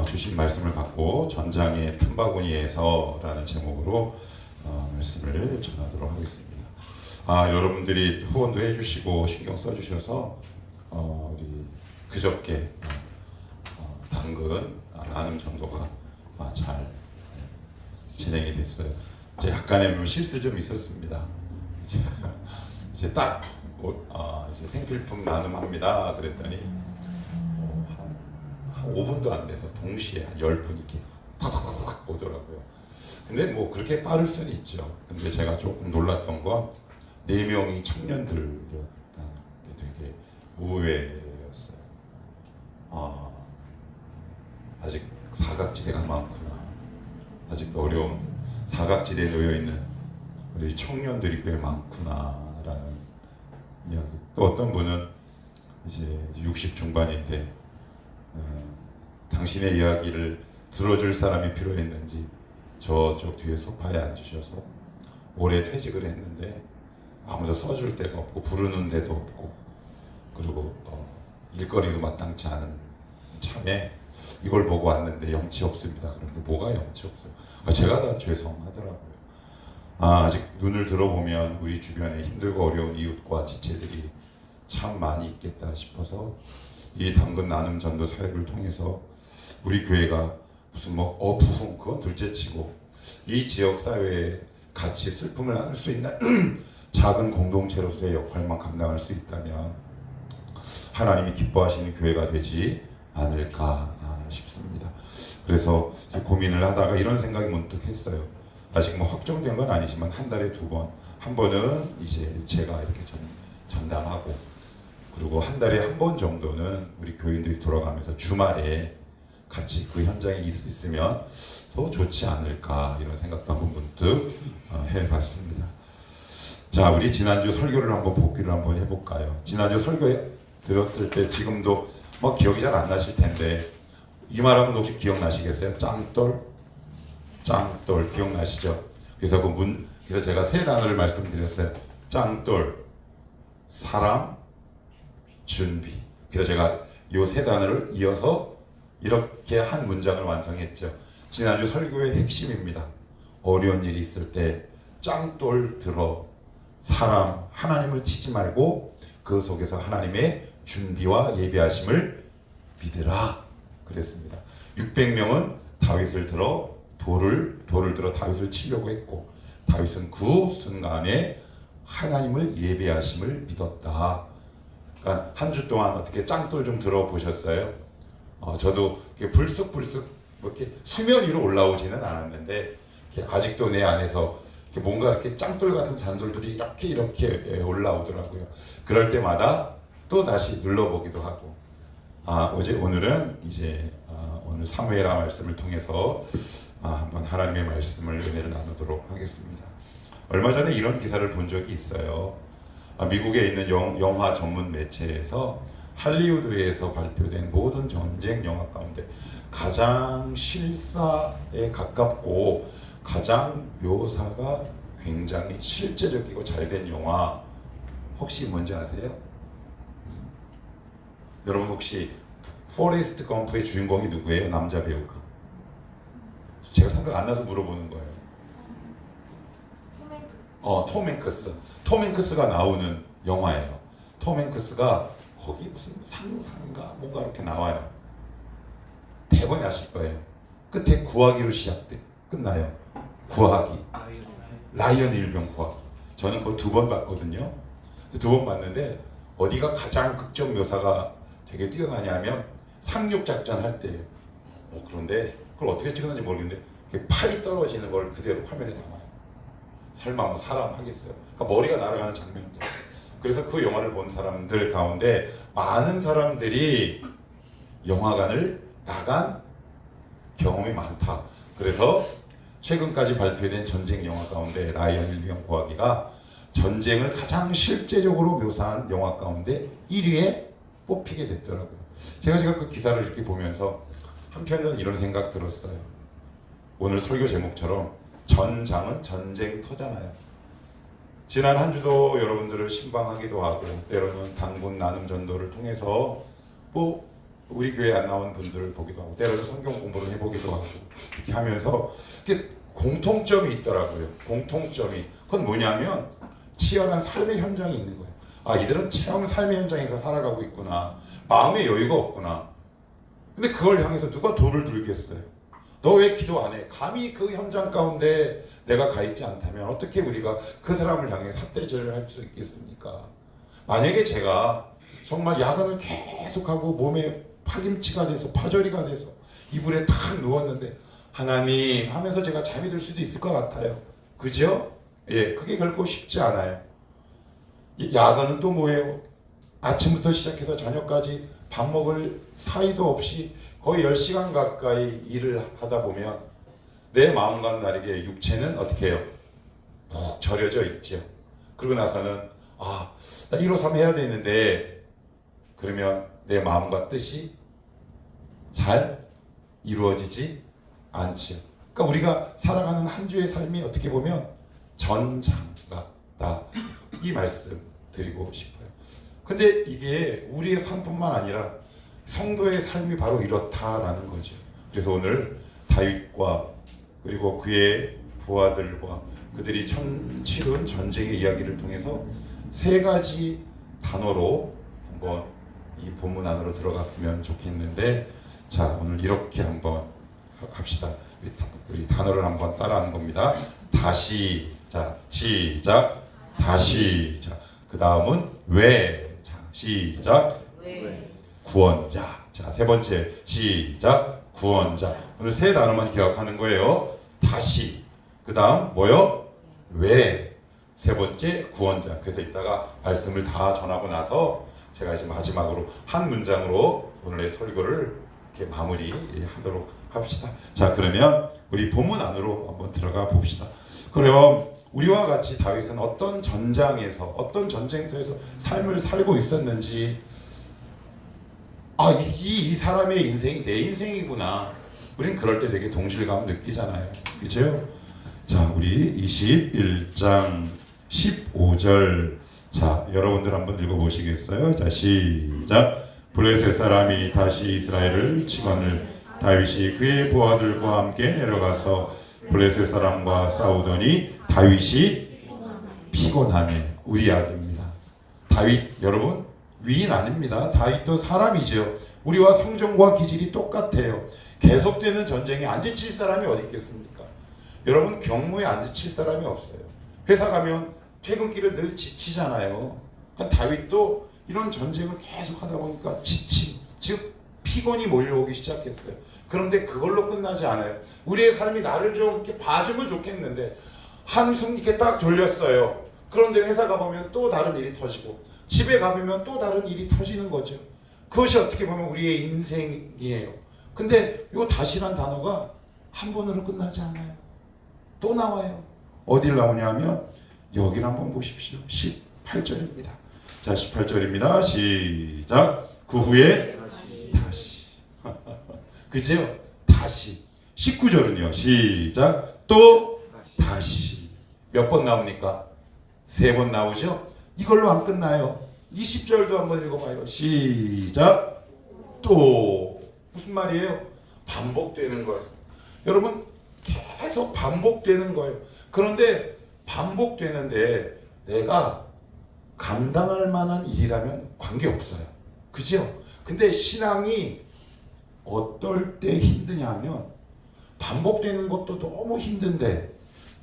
주신 말씀을 갖고 전장의 틈바구니에서라는 제목으로 말씀을 전하도록 하겠습니다. 여러분들이 후원도 해주시고 신경 써주셔서 우리 그저께 당근 나눔 전도가 잘 진행이 됐어요. 이제 약간의 실수 좀 있었습니다. 이제 딱 이제 생필품 나눔합니다. 그랬더니 한 5분도 안 돼서 동시에 한 10분 이렇게 탁탁탁 오더라고요. 근데 뭐 그렇게 빠를 수는 있죠. 근데 제가 조금 놀랐던 건 4명이 청년들이었다는 게 되게 의외였어요. 아직 사각지대가 많구나. 아직도 어려운 사각지대에 놓여있는 우리 청년들이 꽤 많구나라는 이야기. 또 어떤 분은 이제 60 중반인데 당신의 이야기를 들어줄 사람이 필요했는지 저쪽 뒤에 소파에 앉으셔서 올해 퇴직을 했는데 아무도 써줄 데가 없고 부르는 데도 없고 그리고 일거리도 마땅치 않은 참에 이걸 보고 왔는데 염치 없습니다. 그런데 뭐가 염치 없어요? 제가 다 죄송하더라고요. 아직 눈을 들어보면 우리 주변에 힘들고 어려운 이웃과 지체들이 참 많이 있겠다 싶어서 이 당근 나눔 전도 사역을 통해서 우리 교회가 무슨 부흥 그건 둘째치고 이 지역 사회에 같이 슬픔을 나눌 수 있는 작은 공동체로서의 역할만 감당할 수 있다면 하나님이 기뻐하시는 교회가 되지 않을까 싶습니다. 그래서 고민을 하다가 이런 생각이 문득 했어요. 아직 확정된 건 아니지만 한 달에 2번, 한 번은 이제 제가 이렇게 전담하고 그리고 한 달에 한 번 정도는 우리 교인들이 돌아가면서 주말에 같이 그 현장에 있으면 더 좋지 않을까 이런 생각도 한번 문득 해봤습니다. 자, 우리 지난주 설교를 한번 복기를 한번 해볼까요? 지난주 설교 들었을 때 지금도 기억이 잘 안 나실 텐데 이 말하면 혹시 기억나시겠어요? 짱돌 기억나시죠? 그래서 그래서 제가 3단어를 말씀드렸어요. 짱돌, 사람, 준비. 그래서 제가 이 3단어를 이어서 이렇게 한 문장을 완성했죠. 지난주 설교의 핵심입니다. 어려운 일이 있을 때 짱돌 들어 사람 하나님을 치지 말고 그 속에서 하나님의 준비와 예비하심을 믿으라 그랬습니다. 600명은 다윗을 들어 돌을 들어 다윗을 치려고 했고 다윗은 그 순간에 하나님을 예배하심을 믿었다. 그러니까 한 주 동안 어떻게 짱돌 좀 들어보셨어요? 저도 이렇게 불쑥불쑥 이렇게 수면 위로 올라오지는 않았는데 아직도 내 안에서 이렇게 뭔가 이렇게 짱돌 같은 잔돌들이 이렇게 올라오더라고요. 그럴 때마다 또 다시 눌러보기도 하고 오늘은 이제 오늘 사무엘하 말씀을 통해서 한번 하나님의 말씀을 은혜를 나누도록 하겠습니다. 얼마 전에 이런 기사를 본 적이 있어요. 미국에 있는 영화 전문 매체에서 할리우드에서 발표된 모든 전쟁 영화 가운데 가장 실사에 가깝고 가장 묘사가 굉장히 실제적이고 잘된 영화 혹시 뭔지 아세요? 여러분 혹시 포레스트 검프의 주인공이 누구예요? 남자 배우가. 제가 생각 안 나서 물어보는 거예요. 톰 행크스. 톰 행크스가 나오는 영화예요. 톰 행크스가 거기 무슨 상사인가 뭔가 이렇게 나와요. 대본이 아실 거예요. 끝에 구하기로 시작돼. 끝나요. 구하기. 라이언 일병 구하기. 저는 그걸 2번 봤거든요. 2번 봤는데 어디가 가장 극적 묘사가 되게 뛰어나냐면 상륙작전 할 때예요. 그런데 그걸 어떻게 찍었는지 모르겠는데 팔이 떨어지는 걸 그대로 화면에 담아요. 설마 사람 하겠어요? 그러니까 머리가 날아가는 장면도. 그래서 그 영화를 본 사람들 가운데 많은 사람들이 영화관을 나간 경험이 많다. 그래서 최근까지 발표된 전쟁 영화 가운데 라이언 일병 구하기가 전쟁을 가장 실제적으로 묘사한 영화 가운데 1위에 뽑히게 됐더라고요. 제가 그 기사를 이렇게 보면서 한편으로는 이런 생각 들었어요. 오늘 설교 제목처럼 전장은 전쟁터잖아요. 지난 한 주도 여러분들을 신방하기도 하고 때로는 당군 나눔 전도를 통해서 우리 교회 안 나온 분들 보기도 하고 때로는 성경 공부를 해보기도 하고 이렇게 하면서 이렇게 공통점이 있더라고요. 공통점이. 그건 뭐냐면 치열한 삶의 현장이 있는 거예요. 아, 이들은 체험 삶의 현장에서 살아가고 있구나. 마음의 여유가 없구나. 근데 그걸 향해서 누가 돌을 들겠어요? 너 왜 기도 안 해? 감히 그 현장 가운데 내가 가 있지 않다면 어떻게 우리가 그 사람을 향해 삿대질을 할 수 있겠습니까? 만약에 제가 정말 야근을 계속하고 몸에 파김치가 돼서 파절이가 돼서 이불에 탁 누웠는데 하나님 하면서 제가 잠이 들 수도 있을 것 같아요. 그죠? 예, 그게 결코 쉽지 않아요. 야근은 또 뭐예요? 아침부터 시작해서 저녁까지 밥 먹을 사이도 없이 거의 10시간 가까이 일을 하다 보면 내 마음과는 다르게 육체는 어떻게 해요? 푹 절여져 있죠. 그러고 나서는 아, 나 153 해야 되는데 그러면 내 마음과 뜻이 잘 이루어지지 않지요. 그러니까 우리가 살아가는 한 주의 삶이 어떻게 보면 전장 같다. 이 말씀 드리고 싶어요. 근데 이게 우리의 삶뿐만 아니라 성도의 삶이 바로 이렇다라는 거죠. 그래서 오늘 다윗과 그리고 그의 부하들과 그들이 치룬 전쟁의 이야기를 통해서 세 가지 단어로 한번 이 본문 안으로 들어갔으면 좋겠는데, 자, 오늘 이렇게 한번 합시다. 우리 단어를 한번 따라하는 겁니다. 다시. 자, 시작. 다시. 자, 그 다음은 왜. 자, 시작. 왜. 구원자. 자, 세 번째. 시작. 구원자. 오늘 세 단어만 기억하는 거예요. 다시. 그 다음 뭐요? 왜. 세 번째 구원자. 그래서 이따가 말씀을 다 전하고 나서 제가 이제 마지막으로 한 문장으로 오늘의 설교를 이렇게 마무리하도록 합시다. 자, 그러면 우리 본문 안으로 한번 들어가 봅시다. 그럼 우리와 같이 다윗은 어떤 전장에서 어떤 전쟁터에서 삶을 살고 있었는지, 아, 이 사람의 인생이 내 인생이구나. 우린 그럴 때 되게 동질감 느끼잖아요. 그죠? 자, 우리 21장 15절. 자, 여러분들 한번 읽어보시겠어요? 자, 시작. 블레셋 사람이 다시 이스라엘을 치거늘 다윗이 그의 부하들과 함께 내려가서 블레셋 사람과 싸우더니 다윗이 피곤하네. 우리약입니다. 다윗 여러분 위인 아닙니다. 다윗도 사람이죠. 우리와 성정과 기질이 똑같아요. 계속되는 전쟁에 안 지칠 사람이 어디 있겠습니까? 여러분 경무에 안 지칠 사람이 없어요. 회사 가면 퇴근길은 늘 지치잖아요. 그러니까 다윗도 이런 전쟁을 계속 하다 보니까 지침, 즉 피곤이 몰려오기 시작했어요. 그런데 그걸로 끝나지 않아요. 우리의 삶이 나를 좀 이렇게 봐주면 좋겠는데 한숨 이렇게 딱 돌렸어요. 그런데 회사 가보면 또 다른 일이 터지고 집에 가보면 또 다른 일이 터지는 거죠. 그것이 어떻게 보면 우리의 인생이에요. 근데 이 다시란 단어가 한 번으로 끝나지 않아요. 또 나와요. 어딜 나오냐면 여기를 한번 보십시오. 18절입니다. 자, 18절입니다. 시작. 그 후에 다시. 그죠? 다시. 19절은요. 시작. 또 다시. 몇 번 나옵니까? 3번 나오죠? 이걸로 안 끝나요. 20절도 한번 읽어봐요. 시작. 또. 무슨 말이에요? 반복되는 거예요. 여러분 계속 반복되는 거예요. 그런데 반복되는데 내가 감당할 만한 일이라면 관계없어요. 그죠? 근데 신앙이 어떨 때 힘드냐면 반복되는 것도 너무 힘든데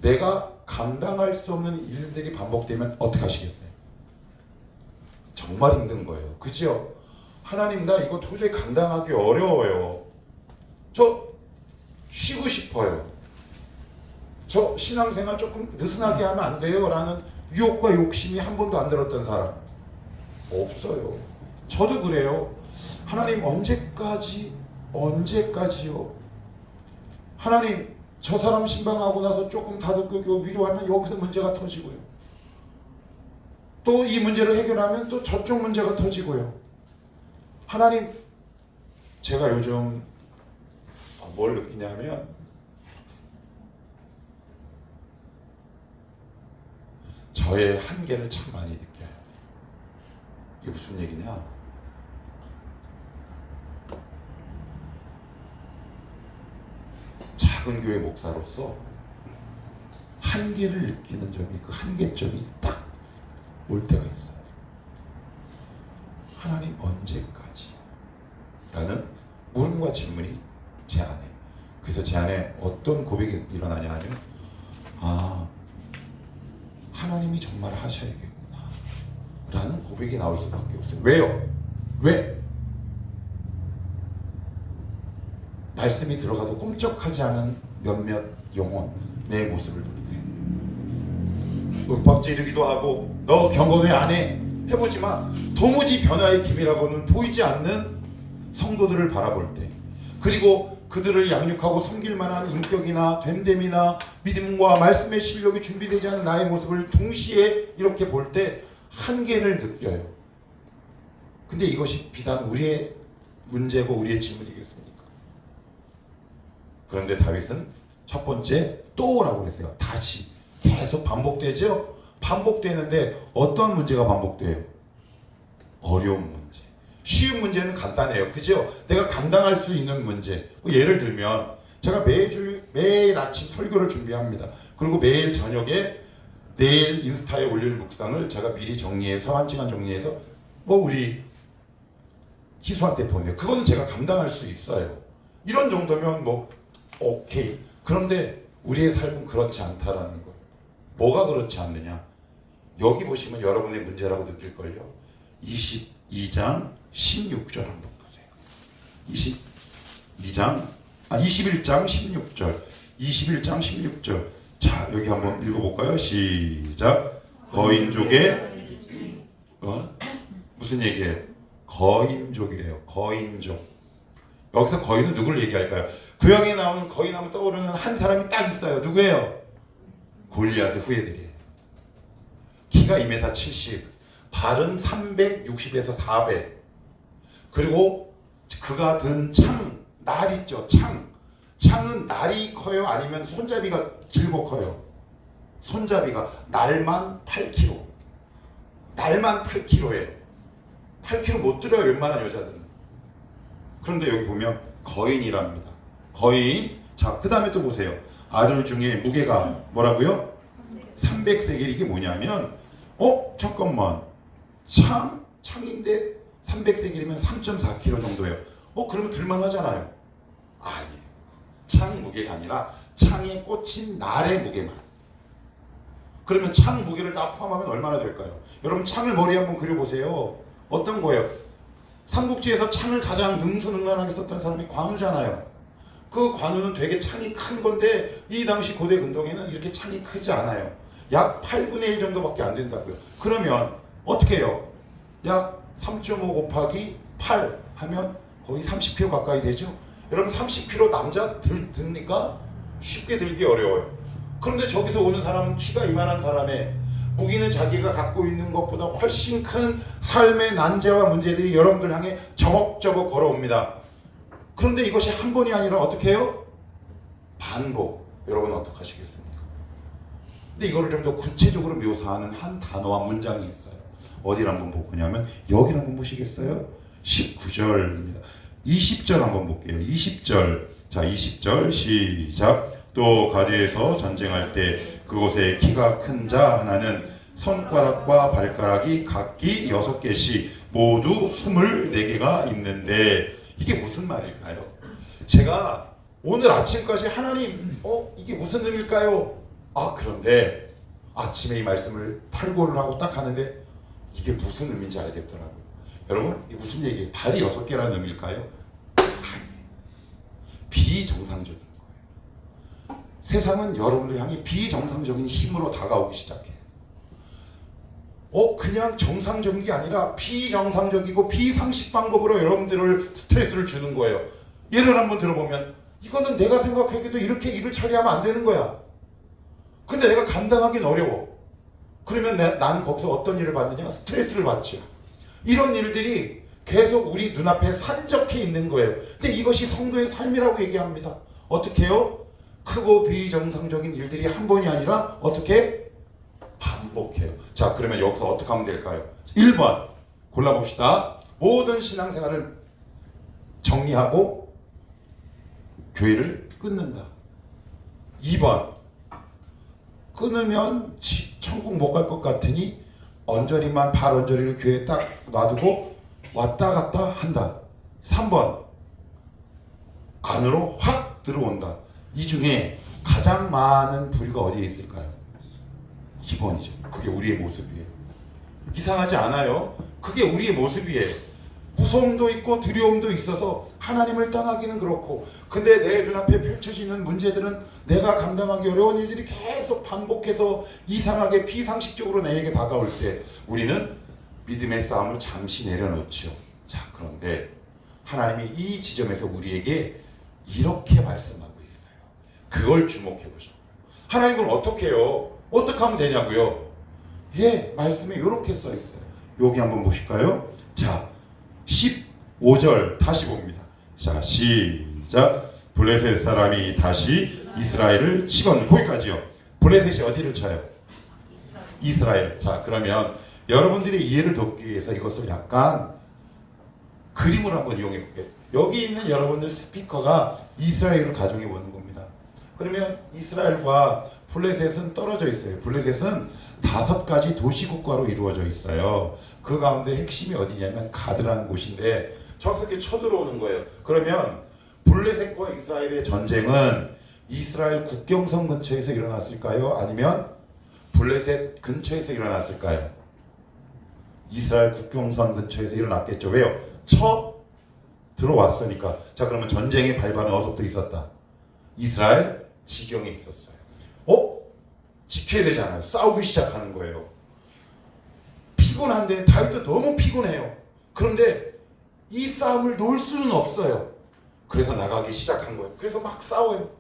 내가 감당할 수 없는 일들이 반복되면 어떻게 하시겠어요? 정말 힘든 거예요. 그죠? 하나님 나 이거 도저히 감당하기 어려워요. 저 쉬고 싶어요. 저 신앙생활 조금 느슨하게 하면 안 돼요 라는 유혹과 욕심이 한 번도 안 들었던 사람 없어요. 저도 그래요. 하나님 언제까지요? 하나님 저 사람 신방하고 나서 조금 다독고 위로하면 여기서 문제가 터지고요. 또 이 문제를 해결하면 또 저쪽 문제가 터지고요. 하나님 제가 요즘 뭘 느끼냐면 저의 한계를 참 많이 느껴요. 이게 무슨 얘기냐? 작은 교회 목사로서 한계를 느끼는 점이, 그 한계점이 딱 올 때가 있어요. 하나님 언제까지? 라는 물음과 질문이 제 안에, 그래서 제 안에 어떤 고백이 일어나냐 하면, 아, 하나님이 정말 하셔야겠구나 라는 고백이 나올 수밖에 없어요. 왜요? 왜? 말씀이 들어가도 꿈쩍하지 않은 몇몇 영혼, 내 모습을 볼 때 윽박지르기도 하고 너 경건 왜 안 해? 해보지만 도무지 변화의 기미라고는 보이지 않는 성도들을 바라볼 때, 그리고 그들을 양육하고 섬길 만한 인격이나 됨됨이나 믿음과 말씀의 실력이 준비되지 않은 나의 모습을 동시에 이렇게 볼 때 한계를 느껴요. 근데 이것이 비단 우리의 문제고 우리의 질문이겠습니까? 그런데 다윗은 첫 번째 또라고 그랬어요. 다시 계속 반복되죠? 반복되는데 어떤 문제가 반복돼요? 어려운 문제. 쉬운 문제는 간단해요. 그죠? 내가 감당할 수 있는 문제. 예를 들면 제가 매일 아침 설교를 준비합니다. 그리고 매일 저녁에 내일 인스타에 올릴 묵상을 제가 미리 정리해서 한 시간 정리해서 우리 희수한테 보내요. 그건 제가 감당할 수 있어요. 이런 정도면 오케이. 그런데 우리의 삶은 그렇지 않다라는 거예요. 뭐가 그렇지 않느냐? 여기 보시면 여러분의 문제라고 느낄걸요. 22장 16절 한번 보세요. 21장 16절. 21장 16절. 자, 여기 한번 읽어볼까요? 시작. 거인족의 무슨 얘기예요? 거인족이래요. 거인족. 여기서 거인은 누구를 얘기할까요? 구약에 나오는 거인하면 떠오르는 한 사람이 딱 있어요. 누구예요? 골리앗의 후예들이에요. 키가 2m 70, 발은 360에서 400. 그리고 그가 든 창, 날 있죠. 창은 날이 커요? 아니면 손잡이가 길고 커요? 손잡이가 날만 8kg. 날만 8kg에 8kg 못 들어요. 웬만한 여자들은. 그런데 여기 보면 거인이랍니다. 거인. 자, 그 다음에 또 보세요. 아들 중에 무게가 뭐라고요? 300세겔. 이게 뭐냐면 잠깐만. 창인데 300세겔이면 3.4kg 정도예요. 그러면 들만하잖아요. 아니에요. 창 무게가 아니라 창에 꽂힌 날의 무게만. 그러면 창 무게를 다 포함하면 얼마나 될까요? 여러분 창을 머리에 한번 그려보세요. 어떤 거예요? 삼국지에서 창을 가장 능수능란하게 썼던 사람이 관우잖아요. 그 관우는 되게 창이 큰 건데 이 당시 고대 근동에는 이렇게 창이 크지 않아요. 약 8분의 1 정도밖에 안 된다고요. 그러면 어떻게 해요? 약 3.5 곱하기 8 하면 거의 30kg 가까이 되죠. 여러분 30kg 남자 듭니까? 쉽게 들기 어려워요. 그런데 저기서 오는 사람은 키가 이만한 사람의 무기는 자기가 갖고 있는 것보다 훨씬 큰 삶의 난제와 문제들이 여러분들 향해 저벅저벅 걸어옵니다. 그런데 이것이 한 번이 아니라 어떻게 해요? 반복. 여러분 어떻게 하시겠습니까? 근데 이거를 좀 더 구체적으로 묘사하는 한 단어와 문장이 있어요. 어디를 한번 볼 거냐면 여기를 한번 보시겠어요? 19절입니다. 20절 한번 볼게요. 20절. 자, 20절 시작. 또 가드에서 전쟁할 때 그곳에 키가 큰 자 하나는 손가락과 발가락이 각기 6개씩 모두 24개가 있는데 이게 무슨 말일까요? 제가 오늘 아침까지 하나님 이게 무슨 의미일까요? 그런데 아침에 이 말씀을 탈고를 하고 딱 하는데 이게 무슨 의미인지 알겠더라고요. 여러분 이게 무슨 얘기예요? 발이 6개라는 의미일까요? 아니에요. 비정상적인 거예요. 세상은 여러분들 향해 비정상적인 힘으로 다가오기 시작해요. 그냥 정상적인 게 아니라 비정상적이고 비상식 방법으로 여러분들을 스트레스를 주는 거예요. 예를 한번 들어보면 이거는 내가 생각하기도 이렇게 일을 처리하면 안 되는 거야. 근데 내가 감당하기는 어려워. 그러면 나는 거기서 어떤 일을 받느냐? 스트레스를 받죠. 이런 일들이 계속 우리 눈앞에 산적해 있는 거예요. 근데 이것이 성도의 삶이라고 얘기합니다. 어떻게 해요? 크고 비정상적인 일들이 한 번이 아니라 어떻게? 반복해요. 자, 그러면 여기서 어떻게 하면 될까요? 1번 골라봅시다. 모든 신앙생활을 정리하고 교회를 끊는다. 2번 끊으면 천국 못 갈 것 같으니 언저리만 발 언저리를 교회에 딱 놔두고 왔다 갔다 한다. 3번 안으로 확 들어온다. 이 중에 가장 많은 부류가 어디에 있을까요? 2번이죠. 그게 우리의 모습이에요. 이상하지 않아요? 그게 우리의 모습이에요. 무서움도 있고 두려움도 있어서 하나님을 떠나기는 그렇고, 근데 내 눈앞에 펼쳐지는 문제들은 내가 감당하기 어려운 일들이 계속 반복해서 이상하게 비상식적으로 내게 다가올 때 우리는 믿음의 싸움을 잠시 내려놓죠. 자, 그런데 하나님이 이 지점에서 우리에게 이렇게 말씀하고 있어요. 그걸 주목해 보자고요. 하나님은 어떻게 해요? 어떻게 하면 되냐고요? 예, 말씀에 이렇게 써 있어요. 여기 한번 보실까요? 자, 15절 다시 봅니다. 자, 시작. 블레셋 사람이 다시 이스라엘을 치건, 거기까지요. 블레셋이 어디를 쳐요? 이스라엘. 자, 그러면 여러분들의 이해를 돕기 위해서 이것을 약간 그림을 한번 이용해 볼게요. 여기 있는 여러분들 스피커가 이스라엘을 가정해 보는 겁니다. 그러면 이스라엘과 블레셋은 떨어져 있어요. 블레셋은 5가지 도시국가로 이루어져 있어요. 그 가운데 핵심이 어디냐면 가드라는 곳인데 저기서 이렇게 쳐들어오는 거예요. 그러면 블레셋과 이스라엘의 전쟁은 이스라엘 국경선 근처에서 일어났을까요? 아니면 블레셋 근처에서 일어났을까요? 이스라엘 국경선 근처에서 일어났겠죠. 왜요? 들어왔으니까. 자, 그러면 전쟁의 발발은 어디서부터 있었다? 이스라엘 지경에 있었어요. 지켜야 되잖아요. 싸우기 시작하는 거예요. 피곤한데 다윗도 너무 피곤해요. 그런데 이 싸움을 놓을 수는 없어요. 그래서 나가기 시작한 거예요. 그래서 막 싸워요.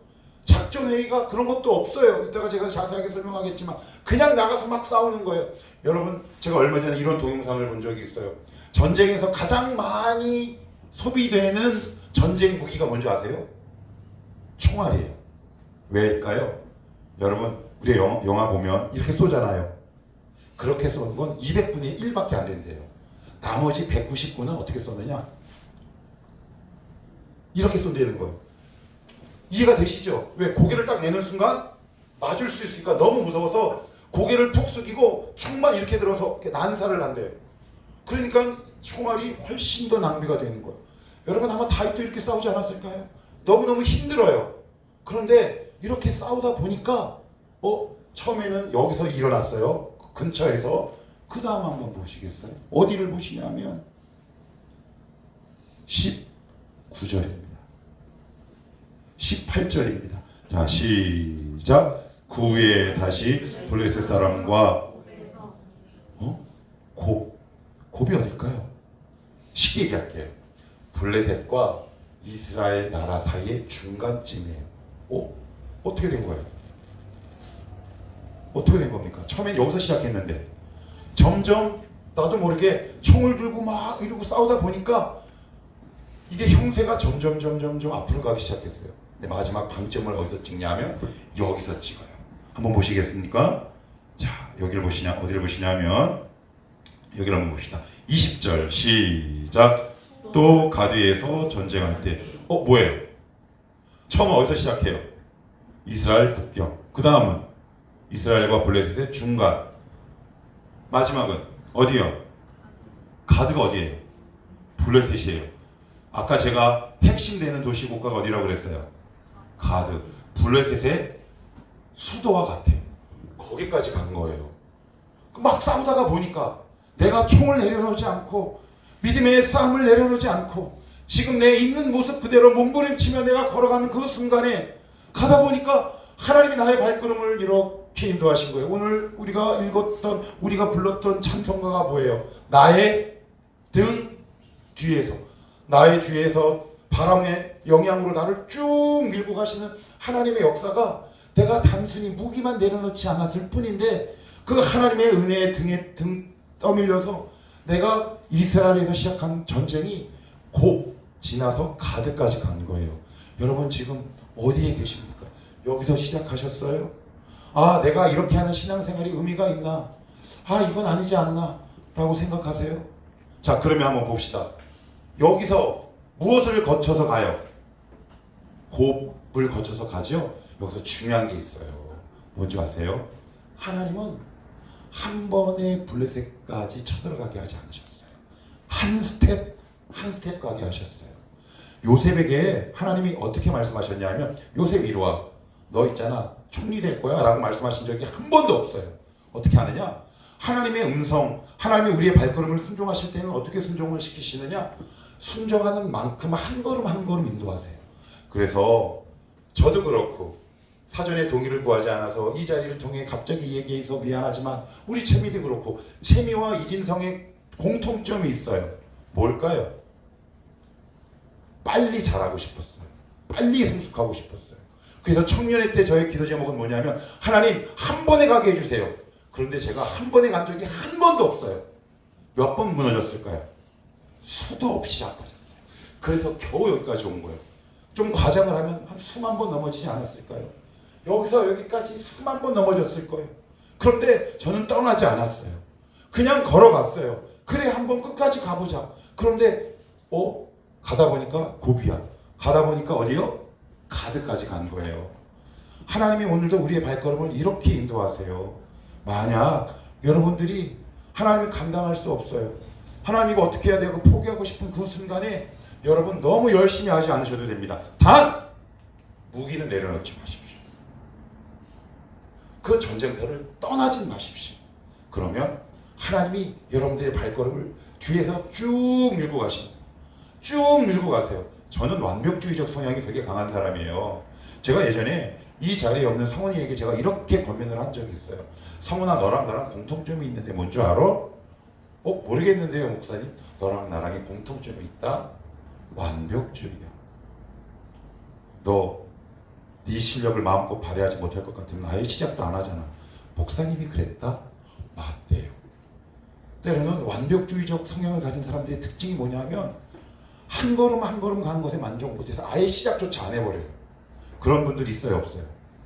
작전 회의가 그런 것도 없어요. 이따가 제가 자세하게 설명하겠지만 그냥 나가서 막 싸우는 거예요. 여러분, 제가 얼마 전에 이런 동영상을 본 적이 있어요. 전쟁에서 가장 많이 소비되는 전쟁 무기가 뭔지 아세요? 총알이에요. 왜일까요? 여러분, 우리 영화 보면 이렇게 쏘잖아요. 그렇게 쏘는 건 200분의 1밖에 안 된대요. 나머지 199는 어떻게 쏘느냐? 이렇게 쏜다는 거예요. 이해가 되시죠? 왜? 고개를 딱 내는 순간 맞을 수 있으니까 너무 무서워서 고개를 푹 숙이고 총만 이렇게 들어서 이렇게 난사를 한대요. 그러니까 총알이 훨씬 더 낭비가 되는 거예요. 여러분, 아마 다윗도 이렇게 싸우지 않았을까요? 너무너무 힘들어요. 그런데 이렇게 싸우다 보니까 처음에는 여기서 일어났어요. 근처에서. 그 다음 한번 보시겠어요? 어디를 보시냐면 19절입니다. 18절입니다. 자, 시작. 그 후에 다시 블레셋 사람과 곱이 어딜까요? 쉽게 얘기할게요. 블레셋과 이스라엘 나라 사이의 중간쯤이에요. 어떻게 된 거예요? 어떻게 된 겁니까? 처음엔 여기서 시작했는데 점점 나도 모르게 총을 들고 막 이러고 싸우다 보니까 이게 형세가 점점 앞으로 가기 시작했어요. 근데 마지막 방점을 어디서 찍냐면 여기서 찍어요. 한번 보시겠습니까? 자, 여기를 보시냐, 어디를 보시냐면 여기를 한번 봅시다. 20절 시작. 또 가드에서 전쟁할 때 뭐예요? 처음은 어디서 시작해요? 이스라엘 국경. 그 다음은 이스라엘과 블레셋의 중간. 마지막은 어디요? 가드가 어디예요? 블레셋이에요. 아까 제가 핵심 되는 도시 국가가 어디라고 그랬어요? 가드. 블레셋의 수도와 같아요. 거기까지 간 거예요. 막 싸우다가 보니까 내가 총을 내려놓지 않고 믿음의 싸움을 내려놓지 않고 지금 내 있는 모습 그대로 몸부림치며 내가 걸어가는 그 순간에 가다 보니까 하나님이 나의 발걸음을 이렇게 인도하신 거예요. 오늘 우리가 읽었던, 우리가 불렀던 찬송가가 뭐예요? 나의 등 뒤에서, 나의 뒤에서 바람의 영향으로 나를 쭉 밀고 가시는 하나님의 역사가 내가 단순히 무기만 내려놓지 않았을 뿐인데 그 하나님의 은혜의 등 떠밀려서 내가 이스라엘에서 시작한 전쟁이 곧 지나서 가드까지 간 거예요. 여러분, 지금 어디에 계십니까? 여기서 시작하셨어요? 내가 이렇게 하는 신앙생활이 의미가 있나? 이건 아니지 않나? 라고 생각하세요? 자, 그러면 한번 봅시다. 여기서 무엇을 거쳐서 가요? 물 거쳐서 가죠. 여기서 중요한 게 있어요. 뭔지 아세요? 하나님은 한 번에 블레셋까지 쳐들어가게 하지 않으셨어요. 한 스텝 가게 하셨어요. 요셉에게 하나님이 어떻게 말씀하셨냐면, 요셉 이리 와, 너 있잖아, 총리 될 거야 라고 말씀하신 적이 한 번도 없어요. 어떻게 하느냐? 하나님의 음성, 하나님이 우리의 발걸음을 순종하실 때는 어떻게 순종을 시키시느냐? 순종하는 만큼 한 걸음 한 걸음 인도하세요. 그래서 저도 그렇고 사전에 동의를 구하지 않아서 이 자리를 통해 갑자기 얘기해서 미안하지만 우리 채미도 그렇고 채미와 이진성의 공통점이 있어요. 뭘까요? 빨리 잘하고 싶었어요. 빨리 성숙하고 싶었어요. 그래서 청년회 때 저의 기도 제목은 뭐냐면, 하나님 한 번에 가게 해주세요. 그런데 제가 한 번에 간 적이 한 번도 없어요. 몇 번 무너졌을까요? 수도 없이 자빠졌어요. 그래서 겨우 여기까지 온 거예요. 좀 과장을 하면 한 수만 번 넘어지지 않았을까요? 여기서 여기까지 수만 번 넘어졌을 거예요. 그런데 저는 떠나지 않았어요. 그냥 걸어갔어요. 그래, 한번 끝까지 가보자. 그런데 가다 보니까 고비야. 가다 보니까 어디요? 가드까지 간 거예요. 하나님이 오늘도 우리의 발걸음을 이렇게 인도하세요. 만약 여러분들이 하나님을 감당할 수 없어요. 하나님 이거 어떻게 해야 되고 포기하고 싶은 그 순간에 여러분 너무 열심히 하지 않으셔도 됩니다. 단 무기는 내려놓지 마십시오. 그 전쟁터를 떠나지 마십시오. 그러면 하나님이 여러분들의 발걸음을 뒤에서 쭉 밀고 가십니다. 쭉 밀고 가세요. 저는 완벽주의적 성향이 되게 강한 사람이에요. 제가 예전에 이 자리에 없는 성훈이에게 제가 이렇게 권면을 한 적이 있어요. 성훈아, 너랑 나랑 공통점이 있는데 뭔 줄 알아? 모르겠는데요 목사님. 너랑 나랑의 공통점이 있다. 완벽주의야. 너 네 실력을 마음껏 발휘하지 못할 것 같으면 아예 시작도 안 하잖아. 목사님이 그랬다? 맞대요. 때로는 완벽주의적 성향을 가진 사람들의 특징이 뭐냐면 한 걸음 한 걸음 가는 것에 만족 못해서 아예 시작조차 안 해버려요. 그런 분들 있어요 없어요?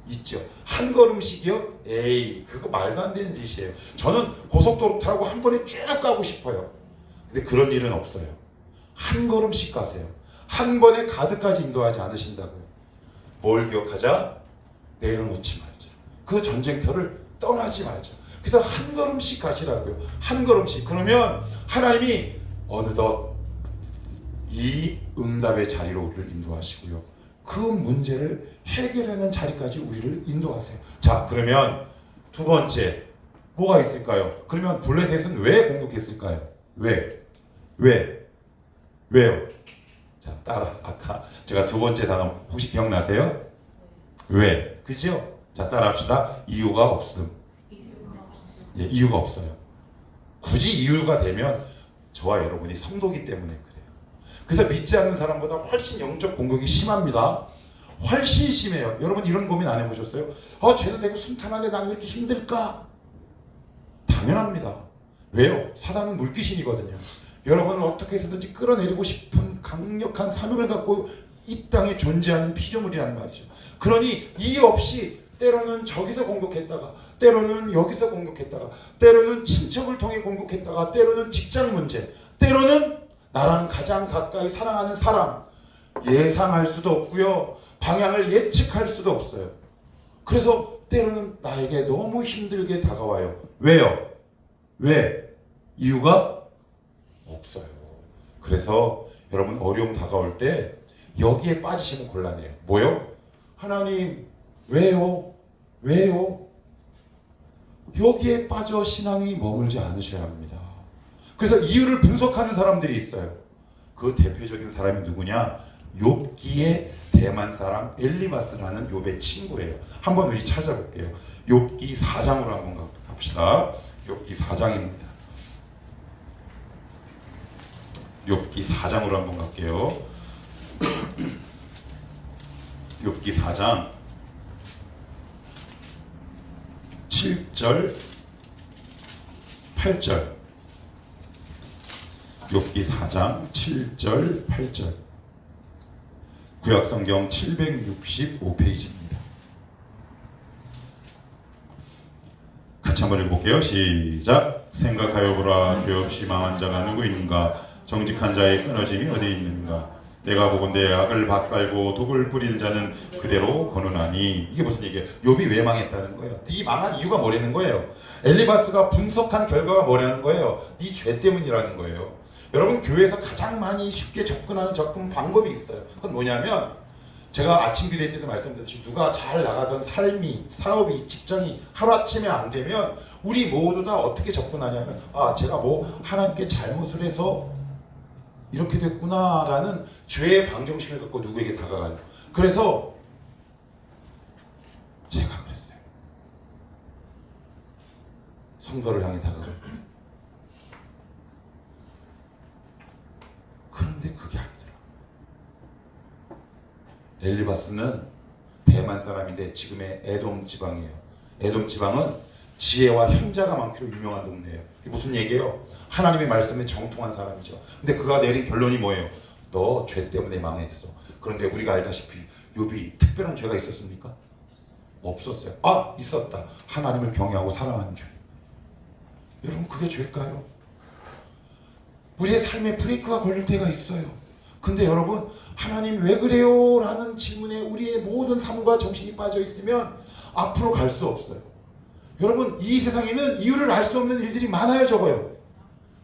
있죠. 한 걸음씩이요? 에이, 그거 말도 안 되는 짓이에요. 저는 고속도로 타고 한 번에 쭉 가고 싶어요. 근데 그런 일은 없어요. 한 걸음씩 가세요. 한 번에 가드까지 인도하지 않으신다고요. 뭘 기억하자? 내려놓지 말자. 그 전쟁터를 떠나지 말자. 그래서 한 걸음씩 가시라고요. 한 걸음씩. 그러면 하나님이 어느덧 이 응답의 자리로 우리를 인도하시고요. 그 문제를 해결하는 자리까지 우리를 인도하세요. 자, 그러면 두 번째 뭐가 있을까요? 그러면 블레셋은 왜 공격했을까요? 왜요? 자, 따라. 아까 제가 두 번째 단어 혹시 기억나세요? 왜? 그죠? 자, 따라 합시다. 이유가 없음. 예, 이유가 없어요. 굳이 이유가 되면 저와 여러분이 성도기 때문에 그래요. 그래서 믿지 않는 사람보다 훨씬 영적 공격이 심합니다. 훨씬 심해요. 여러분 이런 고민 안 해보셨어요? 쟤는 되게 순탄한데 난 왜 이렇게 힘들까? 당연합니다. 왜요? 사단은 물귀신이거든요. 여러분을 어떻게 해서든지 끌어내리고 싶은 강력한 사명을 갖고 이 땅에 존재하는 피조물이란 말이죠. 그러니 이유 없이 때로는 저기서 공격했다가, 때로는 여기서 공격했다가, 때로는 친척을 통해 공격했다가, 때로는 직장 문제, 때로는 나랑 가장 가까이 사랑하는 사람, 예상할 수도 없고요. 방향을 예측할 수도 없어요. 그래서 때로는 나에게 너무 힘들게 다가와요. 왜요? 왜? 이유가 없어요. 그래서 여러분 어려움 다가올 때 여기에 빠지시면 곤란해요. 뭐요? 하나님 왜요? 여기에 빠져 신앙이 머물지 않으셔야 합니다. 그래서 이유를 분석하는 사람들이 있어요. 그 대표적인 사람이 누구냐? 욥기의 대만 사람 엘리바스라는 욥의 친구예요. 한번 우리 찾아볼게요. 욥기 4장으로 한번 갑시다. 욥기 4장입니다. 욥기 4장으로 한번 갈게요. 욥기 4장 7절 8절. 욥기 4장 7절 8절. 구약성경 765페이지입니다. 같이 한번 읽어볼게요. 시작. 생각하여 보라. 죄 없이 망한 자가 누구 있는가? 정직한 자의 끊어짐이 어디 있는가? 내가 보건대 악을 밭갈고 독을 뿌리는 자는 그대로 거느나니. 이게 무슨 얘기예요? 욥이 왜 망했다는 거예요? 이 망한 이유가 뭐라는 거예요? 엘리바스가 분석한 결과가 뭐라는 거예요? 이 죄 때문이라는 거예요. 여러분, 교회에서 가장 많이 쉽게 접근하는 접근 방법이 있어요. 그건 뭐냐면, 제가 아침 기도회 때도 말씀드렸듯이 누가 잘 나가던 삶이, 사업이, 직장이 하루아침에 안 되면 우리 모두 다 어떻게 접근하냐면, 아, 제가 뭐 하나님께 잘못을 해서 이렇게 됐구나 라는 죄의 방정식을 갖고 누구에게 다가가요. 그래서 제가 그랬어요. 성도를 향해 다가가요. 그런데 그게 아니더라. 엘리바스는 대만 사람인데 지금의 에돔 지방이에요. 에돔 지방은 지혜와 현자가 많기로 유명한 동네예요. 이게 무슨 얘기예요? 하나님의 말씀에 정통한 사람이죠. 근데 그가 내린 결론이 뭐예요? 너 죄 때문에 망했어. 그런데 우리가 알다시피 욥이 특별한 죄가 있었습니까? 없었어요. 아, 있었다. 하나님을 경외하고 사랑하는 죄. 여러분, 그게 죄일까요? 우리의 삶에 브레이크가 걸릴 때가 있어요. 근데 여러분, 하나님 왜 그래요? 라는 질문에 우리의 모든 삶과 정신이 빠져 있으면 앞으로 갈 수 없어요. 여러분, 이 세상에는 이유를 알 수 없는 일들이 많아요, 적어요.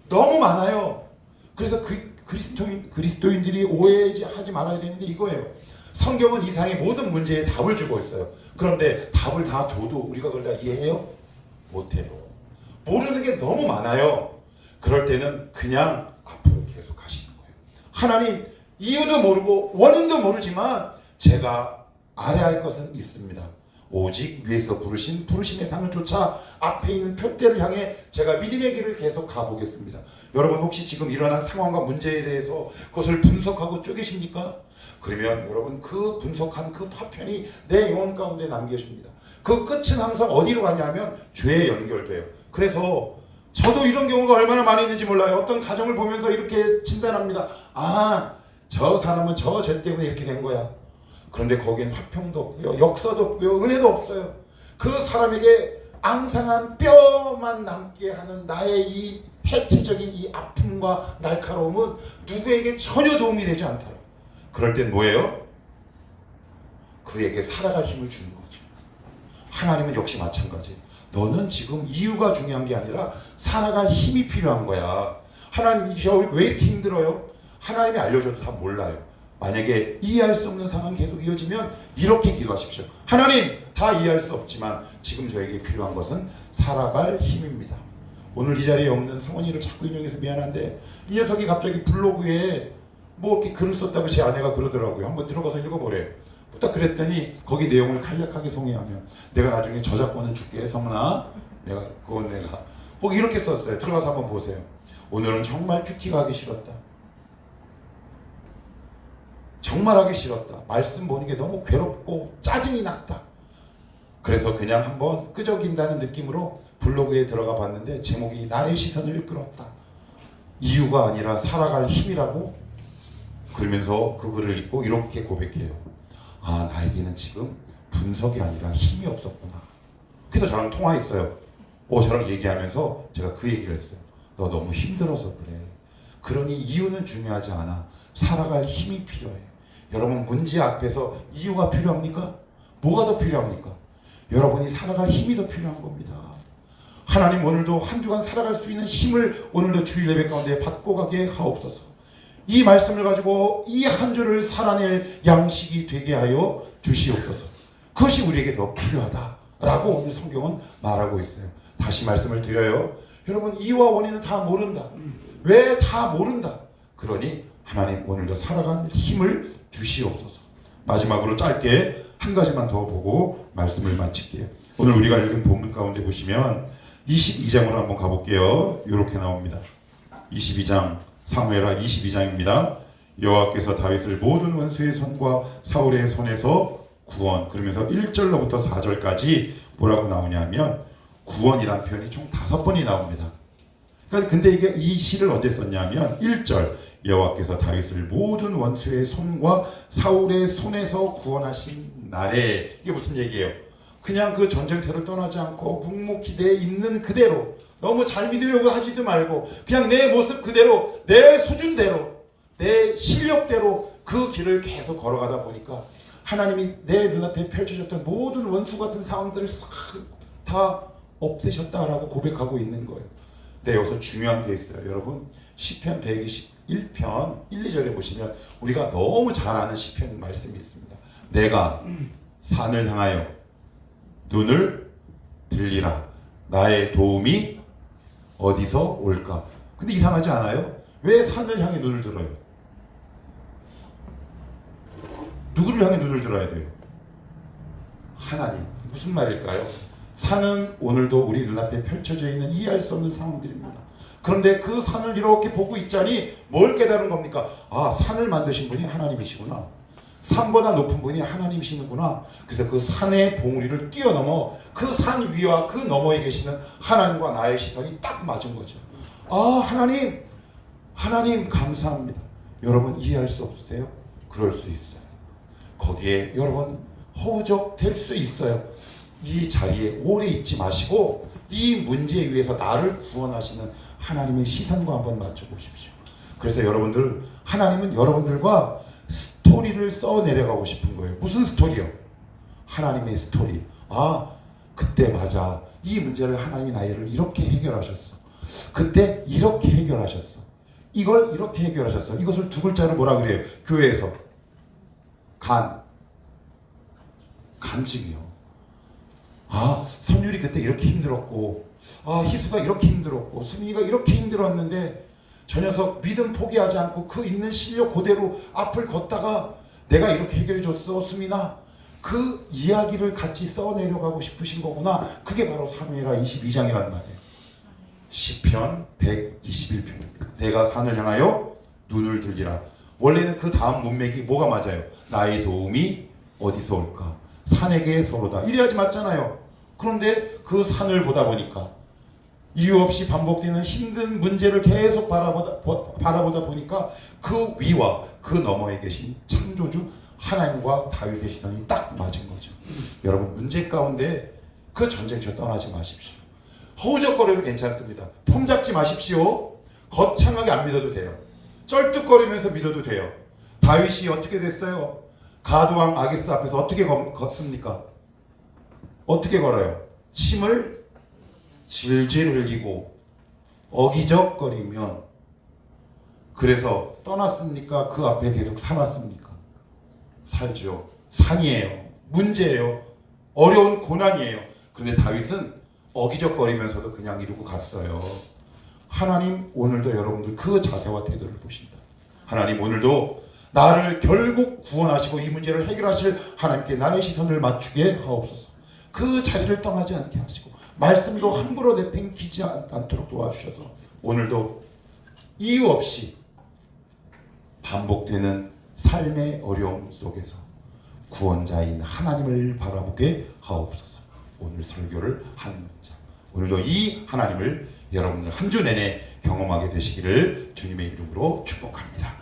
너무 많아요. 그래서 그리스도인들이 오해하지 말아야 되는데 이거예요. 성경은 이 세상의 모든 문제에 답을 주고 있어요. 그런데 답을 다 줘도 우리가 그걸 다 이해해요? 못해요. 모르는 게 너무 많아요. 그럴 때는 그냥 앞으로 계속 가시는 거예요. 하나님, 이유도 모르고 원인도 모르지만 제가 알아야 할 것은 있습니다. 오직 위에서 부르심의 상을 쫓아 앞에 있는 표대를 향해 제가 믿음의 길을 계속 가보겠습니다. 여러분, 혹시 지금 일어난 상황과 문제에 대해서 그것을 분석하고 쪼개십니까? 그러면 여러분, 그 분석한 그 파편이 내 영혼 가운데 남겨집니다. 그 끝은 항상 어디로 가냐면 죄에 연결돼요. 그래서 저도 이런 경우가 얼마나 많이 있는지 몰라요. 어떤 가정을 보면서 이렇게 진단합니다. 아, 저 사람은 저 죄 때문에 이렇게 된 거야. 그런데 거기엔 화평도 없고요, 역사도 없고요, 은혜도 없어요. 그 사람에게 앙상한 뼈만 남게 하는 나의 이 해체적인 이 아픔과 날카로움은 누구에게 전혀 도움이 되지 않더라. 그럴 땐 뭐예요? 그에게 살아갈 힘을 주는 거죠. 하나님은 역시 마찬가지예요. 너는 지금 이유가 중요한 게 아니라 살아갈 힘이 필요한 거야. 하나님, 왜 이렇게 힘들어요? 하나님이 알려줘도 다 몰라요. 만약에 이해할 수 없는 상황이 계속 이어지면 이렇게 기도하십시오. 하나님, 다 이해할 수 없지만 지금 저에게 필요한 것은 살아갈 힘입니다. 오늘 이 자리에 없는 성원이를 자꾸 인용해서 미안한데, 이 녀석이 갑자기 블로그에 뭐 이렇게 글을 썼다고 제 아내가 그러더라고요. 한번 들어가서 읽어보래. 딱 그랬더니 거기 내용을 간략하게 송해하면, 내가 나중에 저작권은 줄게, 성은아. 그건 내가 거기 이렇게 썼어요. 들어가서 한번 보세요. 오늘은 정말 큐티가 하기 싫었다. 정말 하기 싫었다. 말씀 보는 게 너무 괴롭고 짜증이 났다. 그래서 그냥 한번 끄적인다는 느낌으로 블로그에 들어가 봤는데 제목이 나의 시선을 끌었다. 이유가 아니라 살아갈 힘이라고. 그러면서 그 글을 읽고 이렇게 고백해요. 아, 나에게는 지금 분석이 아니라 힘이 없었구나. 그래서 저랑 통화했어요. 저랑 얘기하면서 제가 그 얘기를 했어요. 너 너무 힘들어서 그래. 그러니 이유는 중요하지 않아. 살아갈 힘이 필요해. 여러분, 문제 앞에서 이유가 필요합니까? 뭐가 더 필요합니까? 여러분이 살아갈 힘이 더 필요한 겁니다. 하나님, 오늘도 한 주간 살아갈 수 있는 힘을 오늘도 주일 예배 가운데 받고 가게 하옵소서. 이 말씀을 가지고 이 한 주를 살아낼 양식이 되게 하여 주시옵소서. 그것이 우리에게 더 필요하다라고 오늘 성경은 말하고 있어요. 다시 말씀을 드려요. 여러분, 이유와 원인은 다 모른다. 왜 다 모른다. 그러니 하나님, 오늘도 살아갈 힘을 주시옵소서. 마지막으로 짧게 한 가지만 더 보고 말씀을 마칠게요. 오늘 우리가 읽은 본문 가운데 보시면 22장으로 한번 가볼게요. 이렇게 나옵니다. 22장, 사무엘하 22장입니다. 여호와께서 다윗을 모든 원수의 손과 사울의 손에서 구원. 그러면서 1절로부터 4절까지 뭐라고 나오냐면 구원이란 표현이 총 5번이 나옵니다. 근데 이 시를 언제 썼냐면 1절, 여호와께서 다윗을 모든 원수의 손과 사울의 손에서 구원하신 날에. 이게 무슨 얘기예요? 그냥 그 전쟁터를 떠나지 않고 묵묵히 내 있는 그대로, 너무 잘 믿으려고 하지도 말고 그냥 내 모습 그대로, 내 수준대로, 내 실력대로 그 길을 계속 걸어가다 보니까 하나님이 내 눈앞에 펼쳐졌던 모든 원수 같은 상황들을 싹 다 없애셨다라고 고백하고 있는 거예요. 네, 여기서 중요한 게 있어요. 여러분, 시편 121편 1, 2절에 보시면 우리가 너무 잘 아는 시편 말씀이 있습니다. 내가 산을 향하여 눈을 들리라. 나의 도움이 어디서 올까? 근데 이상하지 않아요? 왜 산을 향해 눈을 들어요? 누구를 향해 눈을 들어야 돼요? 하나님. 무슨 말일까요? 산은 오늘도 우리 눈앞에 펼쳐져 있는 이해할 수 없는 상황들입니다. 그런데 그 산을 이렇게 보고 있자니 뭘 깨달은 겁니까? 아, 산을 만드신 분이 하나님이시구나. 산보다 높은 분이 하나님이시구나. 그래서 그 산의 봉우리를 뛰어넘어 그 산 위와 그 너머에 계시는 하나님과 나의 시선이 딱 맞은 거죠. 아, 하나님 감사합니다. 여러분 이해할 수 없으세요? 그럴 수 있어요. 거기에 여러분 허우적 될 수 있어요. 이 자리에 오래 있지 마시고 이 문제에 위해서 나를 구원하시는 하나님의 시선과 한번 맞춰보십시오. 그래서 여러분들, 하나님은 여러분들과 스토리를 써 내려가고 싶은 거예요. 무슨 스토리요? 하나님의 스토리. 아, 그때 맞아. 이 문제를 하나님이 나를 이렇게 해결하셨어. 그때 이렇게 해결하셨어. 이걸 이렇게 해결하셨어. 이것을 두 글자로 뭐라 그래요? 교회에서 간증이요. 아, 선율이 그때 이렇게 힘들었고, 아, 희수가 이렇게 힘들었고, 수민이가 이렇게 힘들었는데 저 녀석 믿음 포기하지 않고 그 있는 실력 그대로 앞을 걷다가 내가 이렇게 해결해 줬어, 수민아. 그 이야기를 같이 써내려가고 싶으신 거구나. 그게 바로 사무엘하 22장이라는 말이에요. 시편 121편입니다. 내가 산을 향하여 눈을 들리라. 원래는 그 다음 문맥이 뭐가 맞아요? 나의 도움이 어디서 올까? 산에게서로다. 이래야지 맞잖아요. 그런데 그 산을 보다 보니까 이유 없이 반복되는 힘든 문제를 계속 바라보다 보니까 그 위와 그 너머에 계신 창조주 하나님과 다윗의 시선이 딱 맞은 거죠. 여러분, 문제 가운데 그 전쟁터 떠나지 마십시오. 허우적거려도 괜찮습니다. 폼 잡지 마십시오. 거창하게 안 믿어도 돼요. 쩔뚝거리면서 믿어도 돼요. 다윗이 어떻게 됐어요? 가드왕 아기스 앞에서 어떻게 걷습니까? 어떻게 걸어요? 침을 질질 흘리고 어기적거리면. 그래서 떠났습니까? 그 앞에 계속 살았습니까? 살죠. 산이에요. 문제예요. 어려운 고난이에요. 그런데 다윗은 어기적거리면서도 그냥 이루고 갔어요. 하나님 오늘도 여러분들 그 자세와 태도를 보신다. 하나님 오늘도 나를 결국 구원하시고 이 문제를 해결하실 하나님께 나의 시선을 맞추게 하옵소서. 그 자리를 떠나지 않게 하시고 말씀도 함부로 내팽기지 않도록 도와주셔서 오늘도 이유 없이 반복되는 삶의 어려움 속에서 구원자인 하나님을 바라보게 하옵소서. 오늘 설교를 하는 자, 오늘도 이 하나님을 여러분들 한 주 내내 경험하게 되시기를 주님의 이름으로 축복합니다.